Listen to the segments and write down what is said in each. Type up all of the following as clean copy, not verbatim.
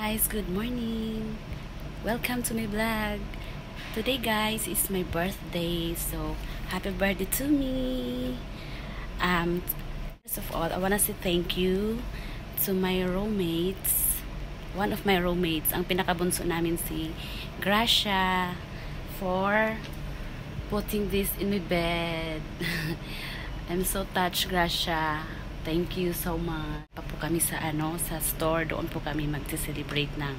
Guys, good morning. Welcome to my vlog. Today guys is my birthday, so happy birthday to me. First of all, I wanna say thank you to my roommates. One of my roommates, ang pinakabunso namin si Gracia, for putting this in my bed. I'm so touched, Gracia. Thank you so much. Pa po kami sa sa store, doon po kami magse-celebrate ng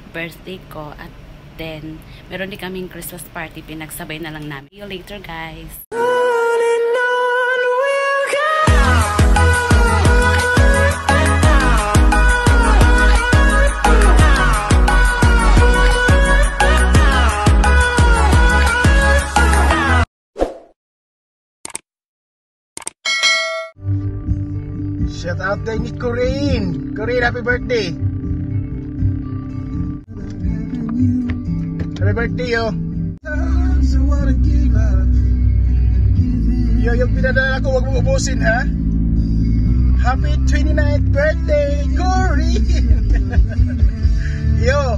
birthday ko, at then meron din kaming Christmas party, pinagsabay na lang namin. See you later, guys. Shout out kay ni Corinne. Corinne, happy birthday. Happy birthday, yo. Yo, yung pinadala ko, huwag mong ubusin, ha? Happy 29th birthday, Corinne. Yo,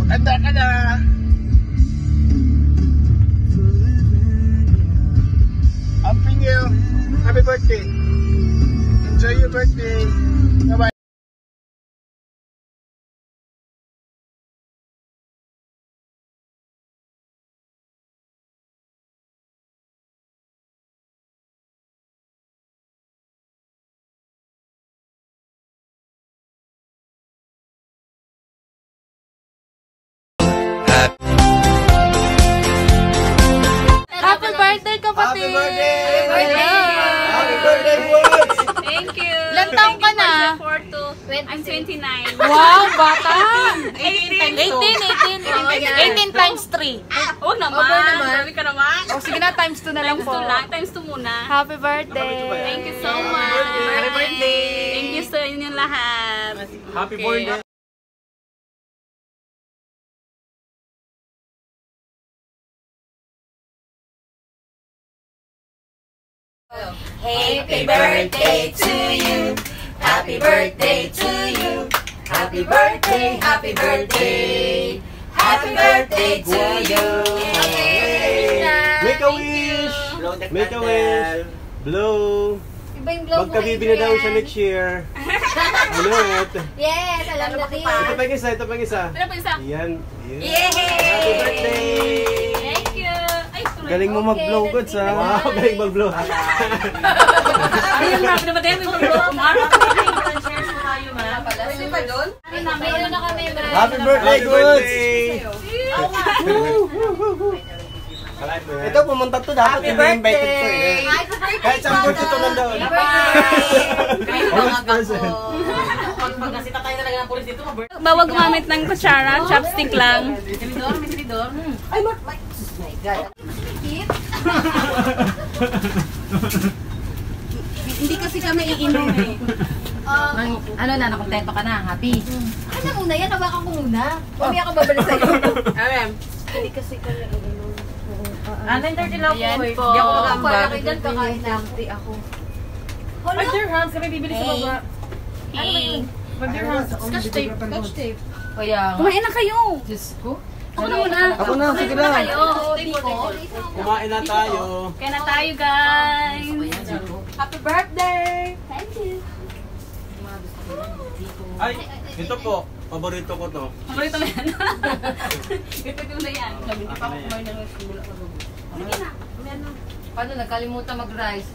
maganda ka na. Amping yo. Happy birthday. Enjoy your birthday. Bye-bye. Happy birthday, kapatid! Happy birthday! Hello! Happy birthday, boys! Thank you. Ilan taong ka na? I'm 29. Wow, bata! 18 18 times 3. Huwag naman. Grabe ka naman. O sige na, times 2 na lang Times po. 2 lang. Times 2 muna. Happy birthday! Thank you so much. Happy birthday! Thank you sa inyong lahat. Happy birthday! Happy birthday to you. Happy birthday to you. Happy birthday, happy birthday. Happy birthday to you. Make a wish! Make a wish! Blow! Magkabibi na daw siya next year. Ano it? Yes, alam na din. Ito pa yung isa, ito pa yung isa. Ano po isa? Yan. Yay! Happy birthday! Thank you. Ay, tuloy. Galing mo mag-blow goods ha. Wow, galing mag-blow. Ayun, grabe naman tayo. May pag-blow. Pwede pa doon? Mayroon na kami. Happy birthday goods! Ito, pumunta to. Dapat hindi invited to eh. Kahit saan po ito nandun. Pagkasita tayo talaga ng polis dito, Bawal gumamit ng kutsara, chopstick lang. may tinidor. Ay, my God. Hindi kasi kami iinom eh. Ano na, nakontento ka na? Happy? Ano na muna yan? Hawakan ko muna. Mamaya ako babalik sa'yo. Hindi kasi kami iinom. Anong 30 lang Ayan po. Hindi ako mag-ambag. Palaki dyan, kakain na. ako. Hold Hands kami bibili sa baba. Hey. Scotch tape. Scotch tape. Kaya nga. Kumain na kayo. Diyos ko. Ako na muna. Ako na, sige na. Kayo. Kumain na tayo. Kaya na tayo, guys. Happy birthday! Thank you. Ay, ito po. Paborito ko to. Paborito mo yan. Ito ko na yan. Sabi, hindi pa ako kumain ng rice. Sige na. Paano, nagkalimutan mag-rice?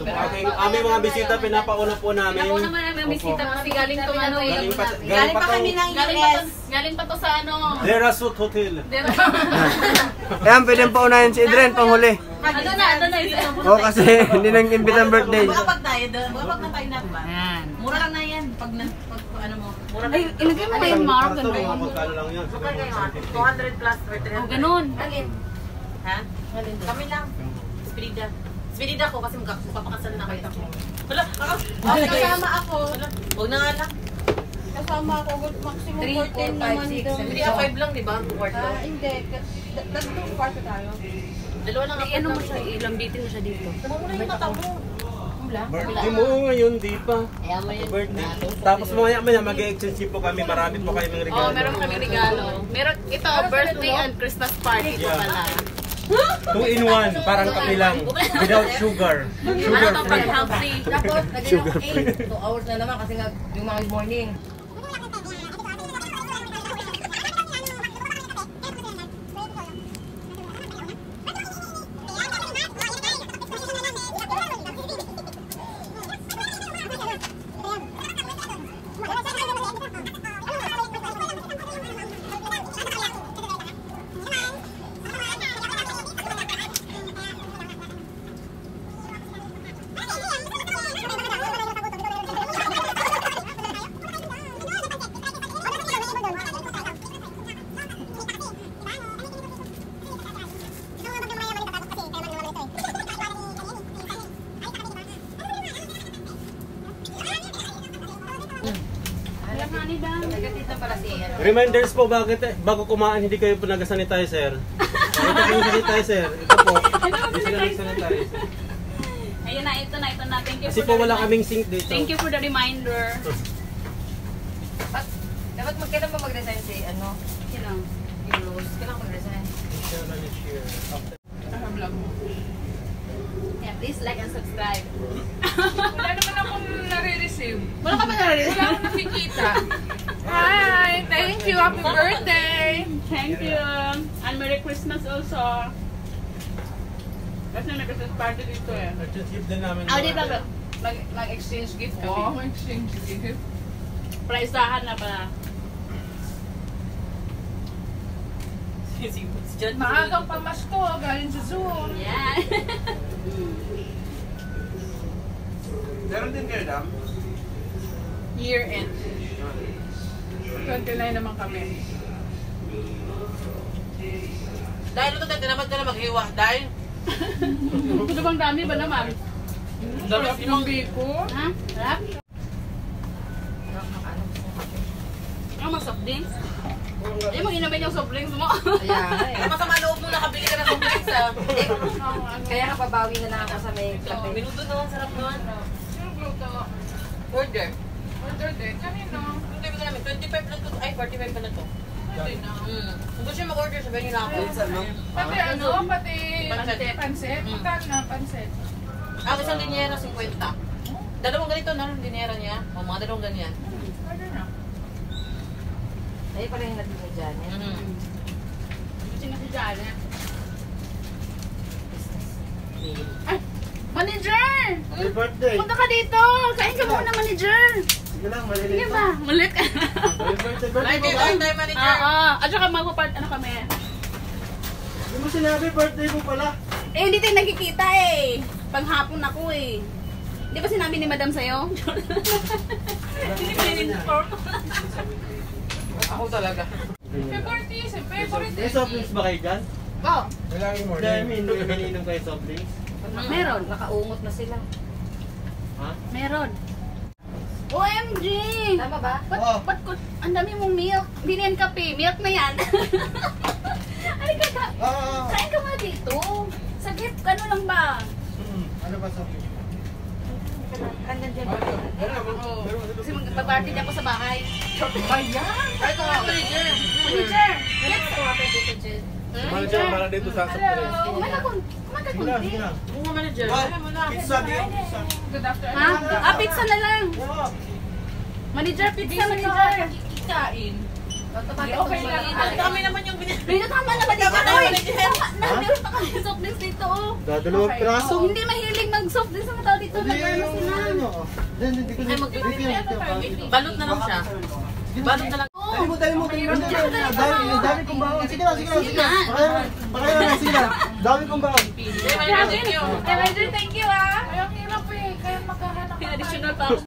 Ito po aming mga bisita, pinapauna po namin. Ako naman ang mga bisita kasi galing to ano eh. Galing pa kami ng Galing pa to sa ano. Derasut Hotel. Ayan, pwede pa unahin si Idren, panghuli. Ano na isa. Oo, kasi hindi nang imbita ang birthday. Pag tayo doon, pag na tayo na ba? Yan. Mura lang na yan. Pag ano mo. Mura Ay, ilagay mo kayo mark. Ito, mga magkano lang yan. 200 plus or 300. Oh, ganun. Alin? Ha? Kami lang. Spirida. Spirida ko kasi magpapakasal na kayo. Wala, kasama ako. Huwag na nga lang. Kasama ako, maximum 3, 4, 5, 6, 7, 5 lang, di ba? Kwarto. Hindi. Tatlong kwarto tayo. Dalawa lang Ay, ano mo siya, ilambitin mo siya dito. Tama mo na yung mata mo. Birthday mo ngayon, di pa. Ayaw mo yun. Birthday. Tapos maya mag-exchange po kami. Marami po kayo ng regalo. Oh, meron kami regalo. Meron ito, birthday and Christmas party po pala. 2 in 1, parang kape lang. Without sugar. Sugar Ano to, free. pag-healthy? Tapos, naging 2 hours na naman kasi nga yung mga morning. Reminders po, bago kumain hindi kayo po nag-sanitizer. Ito po yung sanitizer. Ito po. Hindi sila nag-sanitizer. Ayun na, ito na. Thank you Kasi for po the wala reminder. kaming sink dito. Thank you for the reminder. Dapat magkailan ba mag-resign si ano? Sino? Yung Rose? Kailan mag-resign? Yeah, please like and subscribe. Wala naman akong nare-receive. Wala ka ba narinig? Wala akong nakikita. Hi! Thank you! Happy birthday! Thank you. And Merry Christmas also. Kasi may Christmas party dito eh. Nag-gift din namin. Di ba? Mag-exchange gift Wow, kami. exchange gift. Praisahan na pala. Maagang pamasko, galing sa Zoom. Yeah. Meron din kayo, Dam? Year end. 29 naman kami. Dahil ito tayo, tinamad ka na maghiwa. Dahil? Ito bang dami ba naman? Sarap yung biko. Ha? Sarap? Ano mag soft drinks? Ay, mag-inamin yung soft drinks mo. Kaya masama loob mo nakabili ka ng soft drinks ah. Kaya kapabawi na lang ako sa may kape. Minuto naman, sarap naman. Sino gluto? Order. Order din. Kanino? Ang tabi ko namin, 25 lang to. Ay, 45 pa na to. Pwede na. Kung gusto nyo mag-order, sabihin nyo lang ako. Pati ano? Pati Pancit. pansit. Magkano na pansit? Ang isang linyera, 50. Dalawang ganito na, linyera niya. O, mga dalawang ganyan. Order na. Ay, parehin natin mo dyan. Gusto na si Janet. Ay! Manager! Happy birthday! Punta ka dito! Kain ka muna, manager! Sige lang, Sige maliliit ba? Malit ka. Happy birthday, birthday mo ba? Birthday manager. Oo. At saka magpapart ano kami. Hindi mo sinabi, birthday mo pala. Eh, hindi tayo nakikita eh. Panghapon ako eh. Di ba sinabi ni madam sa'yo? Hindi ko in-inform. Ako talaga. Favorite is favorite. May soft drinks ba kayo dyan? Oh, Kailangan mo. Dahil iniinom kayo soft drinks? meron. Nakaungot na sila. Ha? Meron. OMG! Tama ba? Ba't ko, ang dami mong milk? Hindi na yan kape. Milk na yan. Ay, kain ka ba dito? Saglit, ano lang ba? Ano ba soft drinks? Andyan dyan. Kasi magpa-party niya ako sa bahay. Ayan! Ay, ito nga, manager. Manager! Manager, para dito sa soft drinks. Kumain ka kunti. Oo nga, manager. Alam mo na. Pizza din. Pizza. Good afternoon. Ha? Ah, pizza na lang. Manager, pizza, manager. Kain. Okay lang. Ang dami naman yung binili. Hindi, tama na manager. Tama na, Oy, manager. tama na, meron pa kami soft drinks dito. Oh. Dadalawang piraso. Hindi mahilig mag-soft drinks ang tao dito. Nag-ano sila. Ay, balot na lang siya. Balot na lang. Oh, Dali mo. Dami kong bawang. Sige lang. Pakaya lang, sige lang. Dami kong bawang. Thank you. manager, thank you ah. Ay, ang hirap eh. Kaya magkahanap May additional pa ako.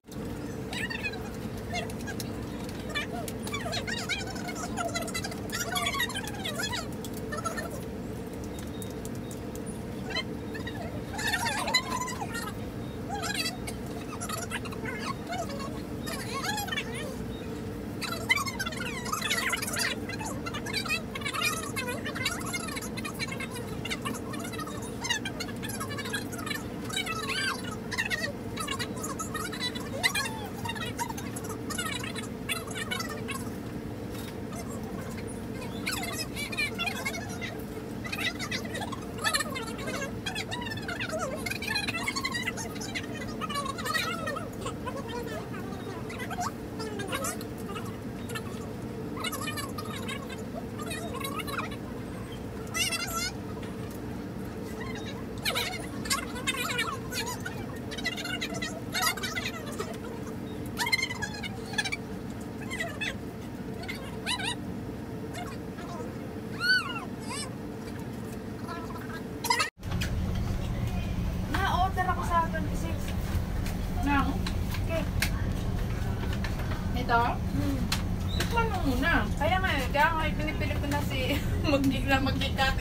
muna. Kaya nga pinipilit ko na si mag-gikat.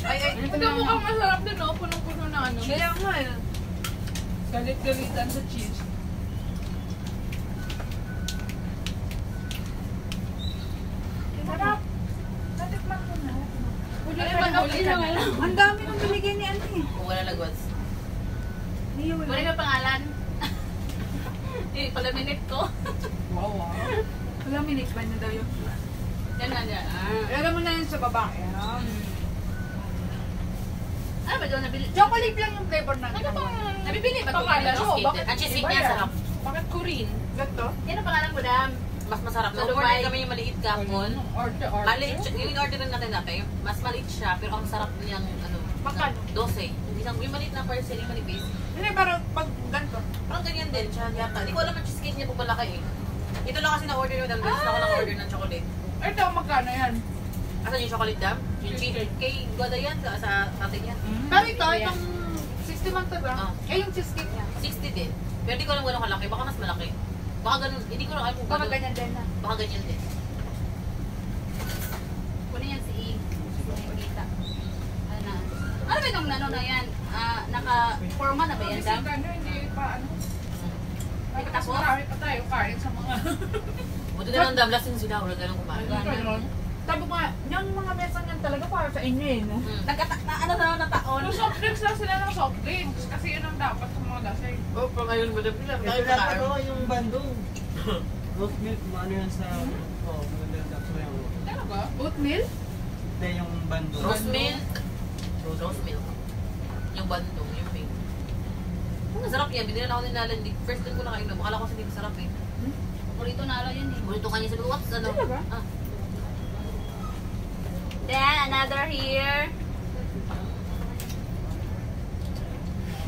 Ay, ito mukhang masarap din, no? Punong-puno na ano. Kaya nga eh. Galit-galitan sa cheese. Sarap. Natikman ko na. Huli na. Ang dami nang binigay ni Auntie. Wala lagwas. Wala ka pangalan? Pala minute ko. Wow. Wala minute ba na daw yun? Yan na. Alam mo na yun sa baba. Ano ba doon nabili? Chocolate lang yung flavor na Ano bang nabibili ba ito? Pangalan? Oo, bakit? Ang cheesecake niya sarap. Bakit Korean? Gato? Yan ang pangalan ko, Dam. Mas masarap. Sa Nung Dubai. order kami yung maliit kahapon. Order. Maliit siya. Yung order rin natin natin. Mas maliit siya, pero ang sarap niyang ano. Magkano? 12. Yung maliit na parcel, yung manipis. Hindi, parang pag ganito. Parang ganyan din siya. Yata. Hindi ko alam ang cheesecake niya po malaki eh. Ito lang kasi na-order yung dam. Beses na ako nang-order ng chocolate. Ito, magkano yan? Asan yung chocolate dam? Yung cheesecake. Kay Goda yan, sa atin yan. Pero ito, itong 60 man to ba? Ah. Eh, yung cheesecake niya. 60 din. Pero di ko alam gano'ng kalaki. Baka mas malaki. Baka ganun. Hindi ko alam kung Baka ganun. ganyan din na. Baka ganyan din. Kunin yan si E. Pagkita. Ano ba itong nano na yan? Naka-forma na ba yan, Kasi Dam? gano'n, hindi pa ano. Hindi pa Tapos tapos? marami pa tayo kain sa mga... Buti na lang damlasin sila. Wala ganun kumain. Ganon. Sabi ko nga, yung mga mesa niyan talaga para sa inyo eh, no? Nataon? Yung soft drinks lang sila ng soft drinks. Kasi yun ang dapat sa mga lasay. Oh, pa ngayon mo dam nila. Ito dapat yung bandong. Rose milk, ano yan sa... Oo, maganda yung tapos yung... Talaga? Oatmeal? Hindi, yung bandong. Rose milk. Rose milk. Yung bandong, yung pink. Ang sarap yan. Binila na ako ni Nalan. First time ko nakainom. Akala ko kasi hindi masarap eh. Paborito na ala yan eh. Burito kanya sabi ko, what's ano? Talaga? Ah. Then, another here.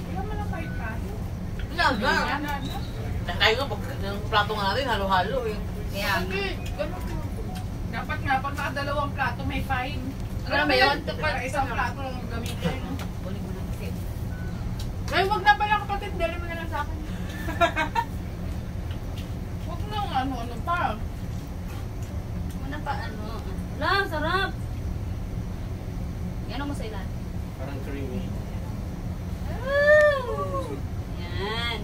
Wala man lang kahit kain. Wala ba? Ano? Tayo nga, pag yung plato nga natin, halo-halo eh. Kaya, Hindi, ganun po. Dapat nga, pag nakadalawang plato, may fine. Ano ba yun? Para isang plato lang gamitin. Kunin mo na kasi. Ay, wag na pala kapatid, dali mo na lang sa akin. Wag na nga, ano pa. muna pa ano. Lang, sarap. Yan mo sa ilan. Parang creamy. Yan.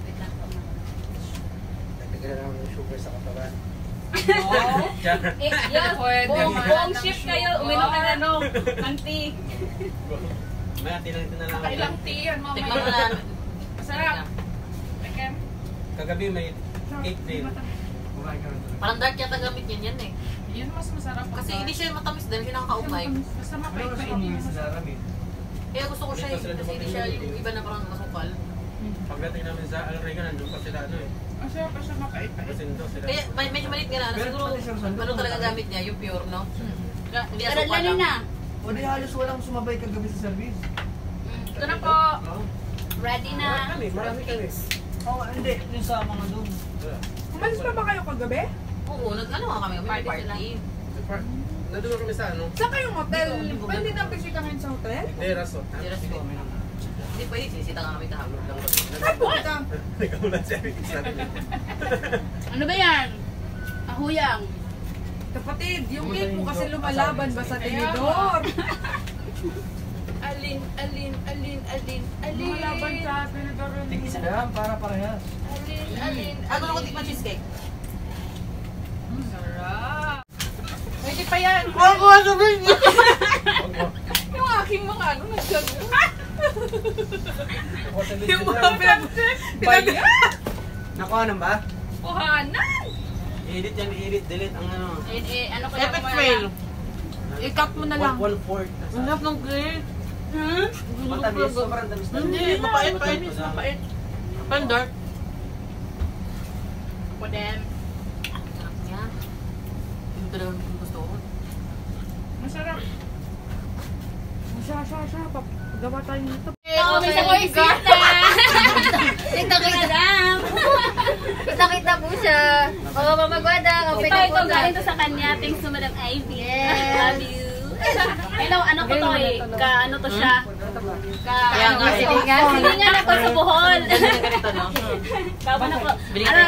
Wait lang po. Nagpigil na ng sugar sa katawan. Yes, Pwede buong man. shift kayo. Uminom ng ano, manti. May atin na lang. Kailang tea yan, mamaya. Tikman mo na. Masarap. Teka. Kagabi may cake din. Parang dark yata gamit yan eh. Yan mas masarap. Kasi hindi siya matamis dahil siya nakakaumay. Basta mapait-pait. Kaya gusto ko siya eh. Kasi hindi siya yung iba na parang masukal. Pagdating namin sa Alrega, nandun pa sila ano eh. Ang sarap pa siya mapait-pait. Pasindo sila. Kaya medyo malit nga na. Ano, siguro ano talaga gamit niya, yung pure, no? Hindi Pero asukal lalo lang. na. O di halos walang sumabay kagabi sa service. Ito na po. Ready na. Marami kami. Oo, hindi. Yung sa mga doon. Umalis pa ba kayo kagabi? Oo, nag-ano nga kami, may Party party. Nandun kami sa ano? Saan kayong hotel? Pwede na bisitahin sa hotel? Hindi, Rasot. Hindi rin siguro. Hindi pwede, sinisita nga kami kahapon lang. Ay, pumunta! Ikaw lang siya. Sabi niya. Ano ba yan? Ahuyang. Kapatid, yung cake mo kasi lumalaban ba sa tinidor? Alin. Lumalaban sa tinidor. Tig-isa lang para parehas. Alin. Ano na ko tikman cheesecake? Sarap. Pwede pa yan. Ako, sabihin niya! Yung aking mga ano, nagsagot. Yung Yung mga pinag... Nakuha ba? Kuhanan! I-edit yan, i-edit, delete ang ano. Ano ko Epic fail. I-cut mo na lang. 1/4. Ang sarap ng cake. Matamis, sobrang tamis na. Hindi, mapait. Parang dark. Ako din. Yan. Yung talagang gusto ko. Masarap. Siya. Gawa tayo nito. Oh, may sa Kita po siya. Oo, mamagwada. Ito, galing to sa kanya. Thanks to Madam Ivy. Yes. Love you. Hello, ano ko to eh. Ano to siya? Kaya nga, silingan ako sa Bohol. Ganito, no? Bago na po.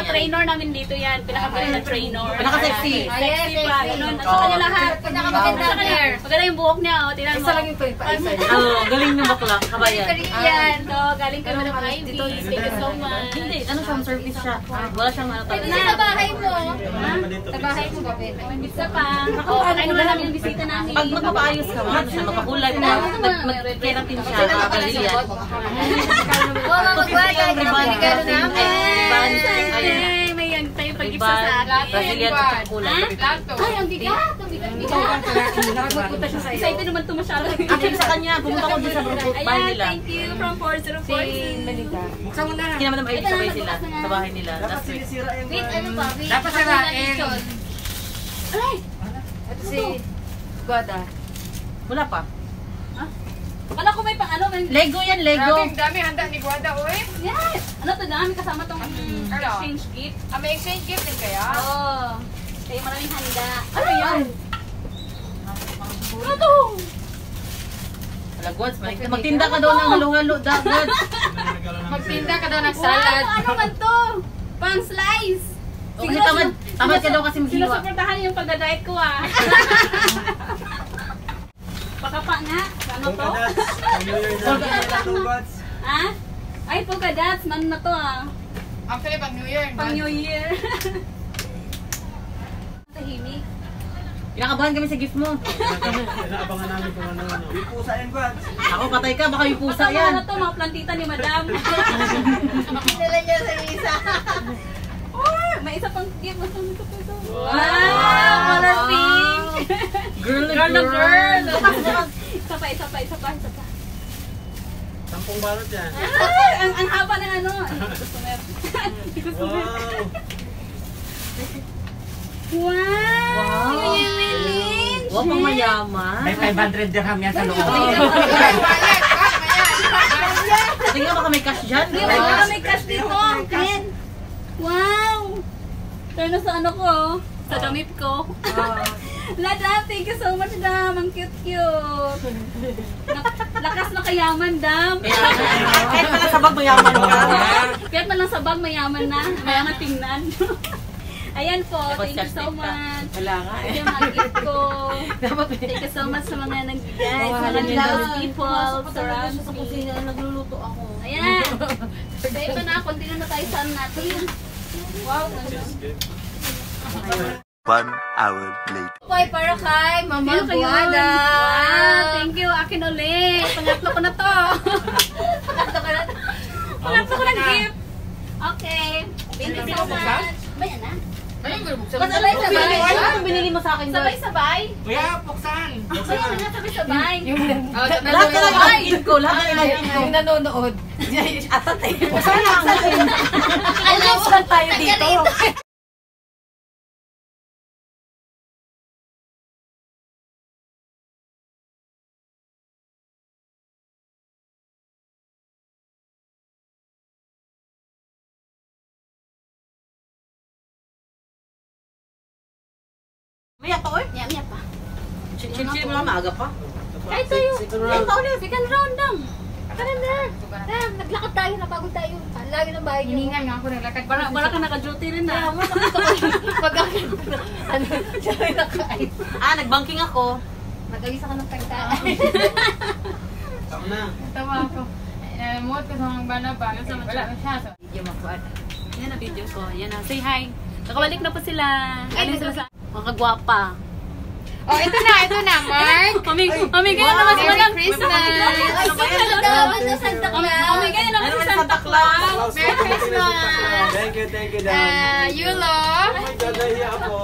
Trainer namin dito yan. Pinakabili na trainer. Pinaka-sexy. Sexy pa. Ganun. Sa kanya lahat. Pinakamaganda hair. Maganda yung buhok niya. O, tingnan mo. Isa lang yung toy pa. Isa. Galing ng bakla. Kabayan. Yan. So, galing kami ng Ivy. Thank you so much. Hindi, ano siyang service siya? Wala siyang ano Pwede talaga. sa bahay mo. Dito. Sa bahay mo ba pwede? Isa pa. O, ano na lang yung bisita namin. Pag magpapaayos ka, ano siya, magpakulay mo, mag-keratin siya, Brazilian. Oo, magwala. Ginabigay namin. Ay, may yan tayo pag-gift sa akin. Brazilian at kulay. Ay, ang bigat. Ang bigat. Nakagpunta siya sa iyo. Excited naman ito masyado. Actually sa kanya, pumunta ko doon sa bahay Ayan, nila. thank you from 404. Buksan mo na. Hindi naman ay sabay sila sa bahay nila. Dapat Last week. sinisira yung... Wait, ano pa? Wait, Dapat ano sirain. na Ay! Ito si Guada. Wala pa. Wala ko may pang ano. Lego yan, Lego. Dami handa ni Guada, oy. Yes! Ano to dami kasama tong exchange gift. May exchange gift din kaya? Oo. Kaya maraming handa. Ano yan? Ano to? Wala, Gods. Magtinda ka daw ng halo-halo, Gods. Magtinda ka daw ng Wow! salad. Ano man to? Pang slice! Okay, tamad ka daw kasi maghiwa. Sinusuportahan yung pagda-diet ko ah. Pakapa nga. Ano to? Ha? Ay, polka dots. Man na to ah. Actually, pang New Year. Pang New Year. Tahimik. Kinakabahan kami sa gift mo. Inaabangan namin kung ano. Yung pusa yan, Guads. Ako, patay ka. Baka yung pusa Ano yan. to? Mga plantita ni Madam. Pinala niya sa isa. Oh, may isa pang gift. Wow! Color pink. Girl Girl na girl. Isa pa. Sampung balot yan. Ay, ang haba ng ano. Hindi ko sumer. Wow! Wow! Wow, pang mayaman. May 500 dirham yan sa loob. Tingnan baka may cash dyan. Hindi, wala may cash dito. Ken. Wow! Pero sa ano ko, sa damit ko. Dam, thank you so much, Dam. Ang cute-cute. Lakas na kayaman, Dam. Kahit pala sa bag mayaman ka. Kahit man lang sa bag, mayaman na. Mayaman tingnan. Ayan po, thank you so much. Wala nga Ito yung mga gift ko. Thank you so much sa mga nagbigay, sa mga generous people, surround me. Nagluluto ako. Ayan. So ito na, continue na tayo sa ano natin. Wow. 1 hour later. Okay, para kay Mama Thank you. Guada. Wow, thank you. Akin ulit. Pangatlo ko na to. Pangatlo ko na gift. Okay. Thank you so much. Bayan na. Sabay-sabay. Ano binili mo sa akin doon? Sabay-sabay. Kuya, buksan! Bayan na, sabay-sabay. Lahat na lang ang ko. Lahat na lang Yung nanonood. Atatay. Sana ang akin. Alam lang tayo dito. Maya pa, oy. Yan pa. Chill-chill mo lang, maaga pa. Kahit tayo. Second round, Dam. Tara na. Tara, naglakad tayo, napagod tayo. Ang lagi ng bahay niyo. Hiningal nga ako naglakad. Para ka naka-duty rin na. Pag-akit. Ano, siya rin nakain. Nagbanking ako. Nag-alisa ka ng tagtaan. Ako na. Tawa ako. Muot ko sa mga banaba. Wala na siya. Video makuha. Yan na video ko. Yan na. Say hi. Nakabalik na po sila. Galing sila sa mga kagwapa. Oh, ito na, Mark. Pamigay naman si Madam. Merry Christmas. Santa Claus. Pamigay naman si Santa Claus. Merry Christmas. Thank you, Dan. Yulo. Oh my God, nahiya ako.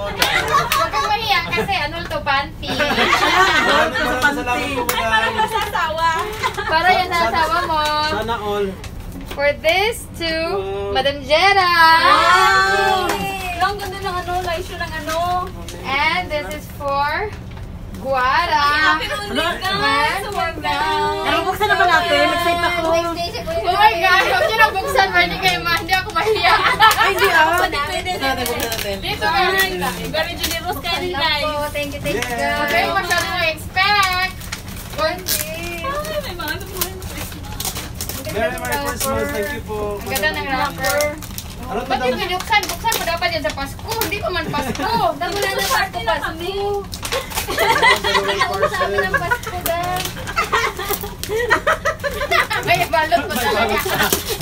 Huwag kang mahiya kasi ano to, panty. Maraming salamat po, Madam. Masasawa. Para yan sa asawa mo. Sana all. For this to Madam Jera. Ang ganda ng ano, live show ng ano. And this is for Guara. Happy birthday, guys. So we're down. Pero buksan na ba natin? Excited ako. Oh my God, huwag nyo nang buksan. Hindi kayo hindi ako mahiya. Ay, hindi ah. Pwede. Dito guys. Very generous kayo din, guys. Thank you, Huwag kayo masyado na-expect. Ay, may mga ano po. Merry Christmas. Thank you po. Ang ganda ng wrapper. Ano to? Ba't yung binuksan? Buksan mo dapat yan sa Pasko. Hindi pa man Pasko. Dami na ng Pasko kami. Nakausapan ng Pasko daw. May balot mo talaga.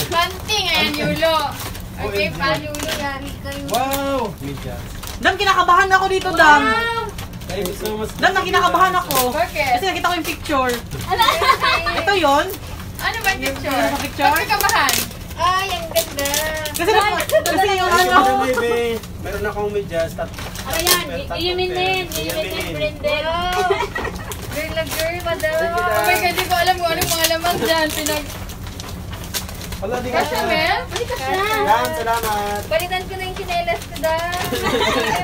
Panting ayan, Yulo. Okay, Palulo, yari kayo. Wow! Dam, kinakabahan ako dito, Dam. Thank you so much. Dam, kinakabahan ako. Bakit? Kasi nakita ko yung picture. Ito yon. Ano ba yung picture? Ano ba picture? Bakit kabahan? Ay, ang ganda. Kasi yung ano. Meron akong medyas. Ano yan? Iyuminin. Iyuminin, Brendel. Girl na girl, madam. Oh my God, di ko alam kung anong mga laman dyan. Wala, di Kasha, Mel? Balik ka siya. Yan, salamat. Palitan ko na yung chinelas ko daw.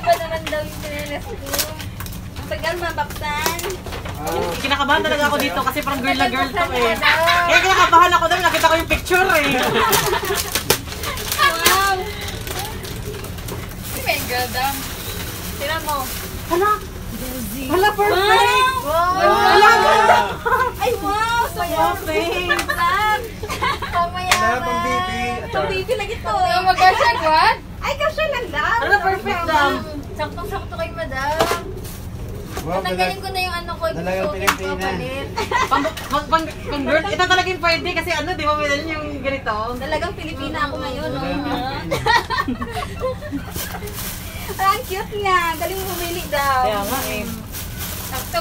Iba naman daw yung chinelas ko. Ang tagal mabaksan. Kinakabahan talaga ako dito kasi parang girl na girl to eh. Kaya kinakabahan ako dahil nakita ko yung picture eh. Wow! Oh my God, dam. Tira mo. Hala, perfect! Hala, ganda! Ay, wow! Saya! Thanks! Pamayaman! Pang-baby. Pang-baby lagi to. Oh my gosh, what? Ay, kasya lang lang. Hala, perfect, Dam. Saktong-sakto kay madam. Natanggalin ko na yung ano ko. Dalagang Pilipina. Pang girl, ito talaga yung pwede kasi ano, di ba may dalhin yung ganito? Talagang Pilipina ako ngayon. Ang cute nga. Galing humili daw. Kaya nga eh. Sakto.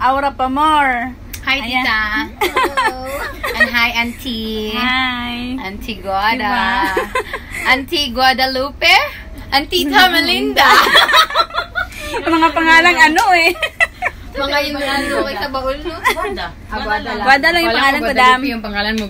Aura pa more. Hi, tita. Hello. And hi, auntie. Hi. Auntie Guada. Auntie Guadalupe. Auntie Melinda. Mga pangalang ano eh. Mga yun na ano kay sa baul, no? Guarda. Guada lang yung pangalan ko, Dam. Yung pangalan mo.